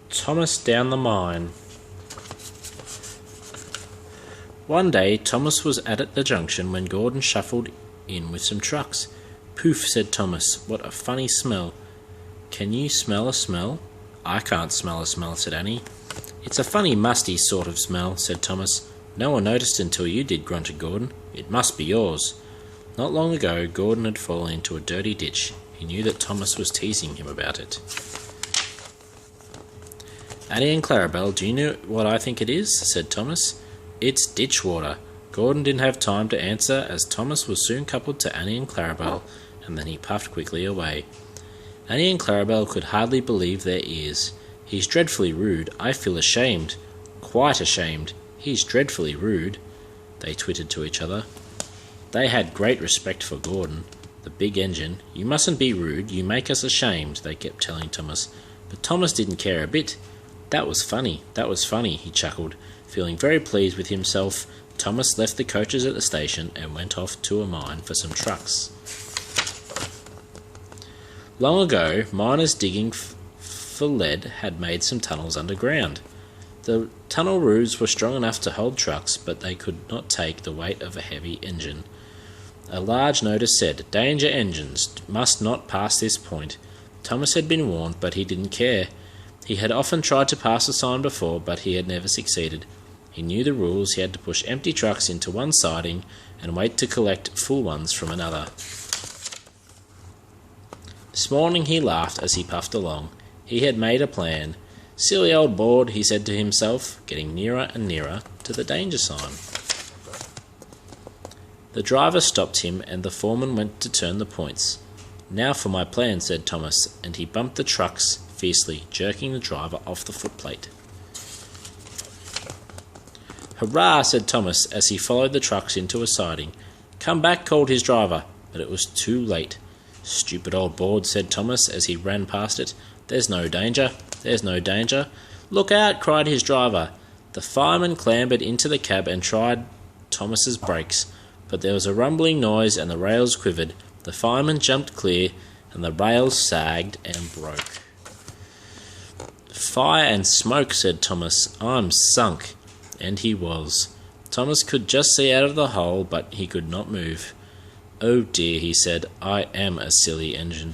Thomas down the mine. One day Thomas was at the junction when Gordon shuffled in with some trucks. "Poof," said Thomas, "what a funny smell." "Can you smell a smell?" "I can't smell a smell," said Annie. "It's a funny musty sort of smell," said Thomas. "No one noticed until you did," grunted Gordon. "It must be yours." Not long ago Gordon had fallen into a dirty ditch. He knew that Thomas was teasing him about it. "Annie and Clarabelle, do you know what I think it is?" said Thomas. "It's ditch water." Gordon didn't have time to answer, as Thomas was soon coupled to Annie and Clarabelle, and then he puffed quickly away. Annie and Clarabelle could hardly believe their ears. "He's dreadfully rude. I feel ashamed." "Quite ashamed. He's dreadfully rude," they twittered to each other. They had great respect for Gordon, the big engine. "You mustn't be rude. You make us ashamed," they kept telling Thomas. But Thomas didn't care a bit. That was funny, he chuckled. Feeling very pleased with himself, Thomas left the coaches at the station and went off to a mine for some trucks. Long ago, miners digging for lead had made some tunnels underground. The tunnel roofs were strong enough to hold trucks, but they could not take the weight of a heavy engine. A large notice said, "Danger, engines must not pass this point." Thomas had been warned, but he didn't care. He had often tried to pass the sign before, but he had never succeeded. He knew the rules. He had to push empty trucks into one siding and wait to collect full ones from another. This morning he laughed as he puffed along. He had made a plan. "Silly old board," he said to himself, getting nearer and nearer to the danger sign. The driver stopped him, and the foreman went to turn the points. "Now for my plan," said Thomas, and he bumped the trucks fiercely, jerking the driver off the footplate. "Hurrah!" said Thomas as he followed the trucks into a siding. "Come back," called his driver, but it was too late. "Stupid old board," said Thomas as he ran past it. There's no danger. "Look out!" cried his driver. The fireman clambered into the cab and tried Thomas's brakes, but there was a rumbling noise and the rails quivered. The fireman jumped clear, and the rails sagged and broke. "Fire and smoke," said Thomas. "I'm sunk." And he was. Thomas could just see out of the hole, but he could not move. "Oh dear," he said, "I am a silly engine."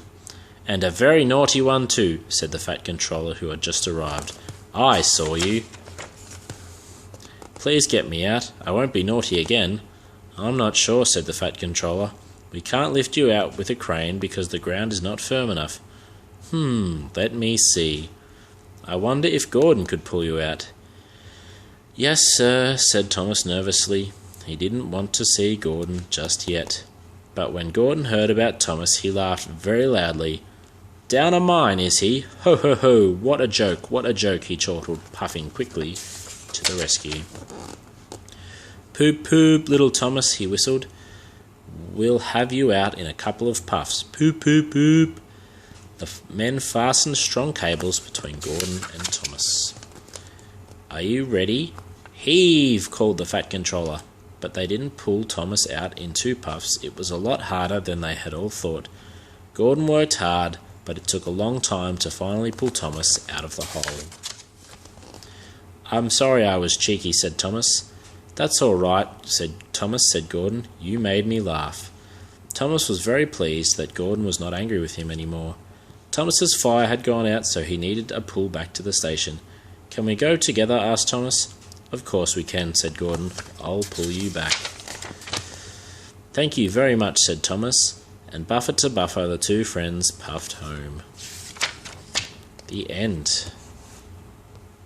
"And a very naughty one too," said the Fat Controller, who had just arrived. "I saw you." "Please get me out. I won't be naughty again." "I'm not sure," said the Fat Controller. "We can't lift you out with a crane because the ground is not firm enough." Let me see. I wonder if Gordon could pull you out." "Yes, sir," said Thomas nervously. He didn't want to see Gordon just yet. But when Gordon heard about Thomas, he laughed very loudly. "Down a mine, is he? Ho, ho, ho, what a joke," he chortled, puffing quickly to the rescue. "Poop, poop, little Thomas," he whistled. "We'll have you out in a couple of puffs. Poop, poop, poop." The men fastened strong cables between Gordon and Thomas. "Are you ready?" "Heave," called the Fat Controller. But they didn't pull Thomas out in 2 puffs. It was a lot harder than they had all thought. Gordon worked hard, but it took a long time to finally pull Thomas out of the hole. "I'm sorry I was cheeky," said Thomas. "That's all right," said Gordon. "You made me laugh." Thomas was very pleased that Gordon was not angry with him anymore. Thomas's fire had gone out, so he needed a pull back to the station. "Can we go together?" asked Thomas. "Of course we can," said Gordon. "I'll pull you back." "Thank you very much," said Thomas, and buffer to buffer the 2 friends puffed home. The end.